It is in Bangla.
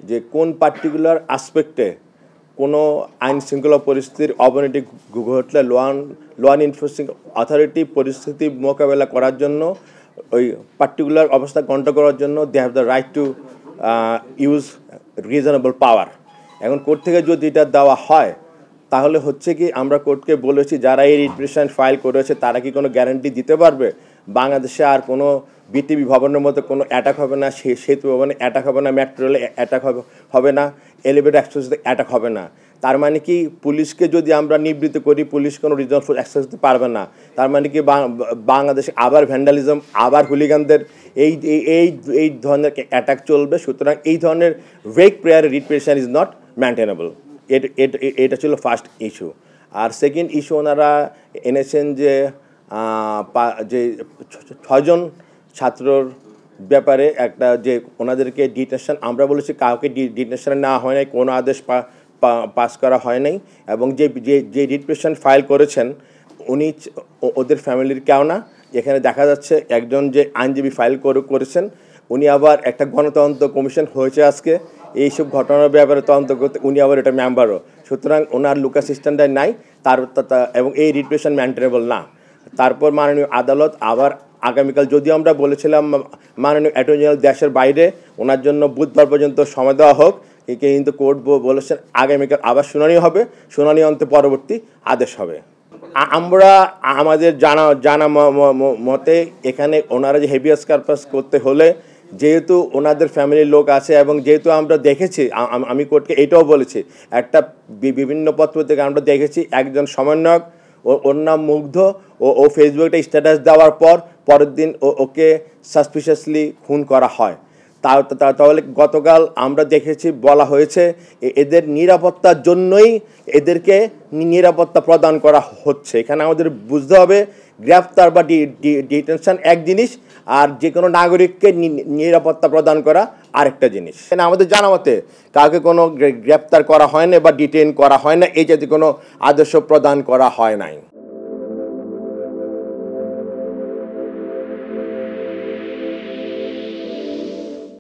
যে কোন পার্টিকুলার আসপেক্টে কোনো আইন শৃঙ্খলা পরিস্থিতির অবনতি ঘটলে ল এনফোর্সিং অথরিটি পরিস্থিতি মোকাবেলা করার জন্য ওই পার্টিকুলার অবস্থা কন্ট্রোল করার জন্য they have the right to use reasonable power. এখন কোর্ট থেকে যদি এটা দেওয়া হয় তাহলে হচ্ছে কি আমরা কোর্টকে বলেছি যারা এই রিট ফাইল করেছে তারা কি কোনো গ্যারান্টি দিতে পারবে বাংলাদেশে আর কোনো বিটিভি ভবনের মতো কোনো অ্যাটাক হবে না, সেতু ভবনে অ্যাটাক হবে না, মেট্রো রেলে অ্যাটাক হবে না, এলিভেটর অ্যাক্সেসে অ্যাটাক হবে না। তার মানে কি পুলিশকে যদি আমরা নিবৃত্ত করি পুলিশ কোনো রিজনাল ফোর্স অ্যাক্সেস দিতে পারবে না, তার মানে কি বাংলাদেশে আবার ভ্যান্ডালিজম আবার হুলিগানদের এই এই এই ধরনের অ্যাটাক চলবে। সুতরাং এই ধরনের vague prayer writ petition is not maintainable. এটা ছিল ফার্স্ট ইস্যু। আর সেকেন্ড ইস্যু ওনারা এনেছেন যে 6জন ছাত্রর ব্যাপারে একটা যে ওনাদেরকে ডিটেনশন, আমরা বলেছি কাউকে ডিটেনশনে নেওয়া হয় নাই, কোনো আদেশ পাস করা হয় নাই, এবং যে রিট পিটিশন ফাইল করেছেন উনি ওদের ফ্যামিলির কেউ না। এখানে দেখা যাচ্ছে একজন যে আইনজীবী ফাইল করেছেন উনি আবার একটা গণতন্ত্র কমিশন হয়েছে আজকে এইসব ঘটনার ব্যাপারে তদন্ত করতে, উনি আবার এটা মেম্বারও। সুতরাং ওনার লুকাস স্ট্যান্ডার্ড নাই এবং এই রিট পিটিশন মেনটেনেবল না। তারপর মাননীয় আদালত আবার আগামীকাল, যদিও আমরা বলেছিলাম মাননীয় অ্যাটর্নি জেনারেল দেশের বাইরে, ওনার জন্য বুধবার পর্যন্ত সময় দেওয়া হোক, কিন্তু কোর্ট বলেছেন আগামীকাল আবার শুনানি হবে, শুনানি অন্তে পরবর্তী আদেশ হবে। আমরা আমাদের জানা মতে এখানে ওনারা যে হেভিয়াস কর্পাস করতে হলে যেহেতু ওনাদের ফ্যামিলির লোক আছে এবং যেহেতু আমরা দেখেছি, আমি কোর্টকে এটাও বলেছি, একটা বিভিন্ন পত্র থেকে আমরা দেখেছি একজন সমন্বয়ক ওর নাম মুগ্ধ, ও ফেসবুকে স্ট্যাটাস দেওয়ার পরের দিন ওকে সাসপিশিয়াসলি খুন করা হয়। তাহলে গতকাল আমরা দেখেছি বলা হয়েছে এদের নিরাপত্তার জন্যই এদেরকে নিরাপত্তা প্রদান করা হচ্ছে। এখানে আমাদের বুঝতে হবে গ্রেফতার বা ডিটেনশন এক জিনিস, আর যে কোনো নাগরিককে নিরাপত্তা প্রদান করা আরেকটা জিনিস। আমাদের জানা মতে কাউকে কোনো গ্রেফতার করা হয় না বা ডিটেইন করা হয় না, এই জাতীয় কোনো আদেশ প্রদান করা হয় নাই।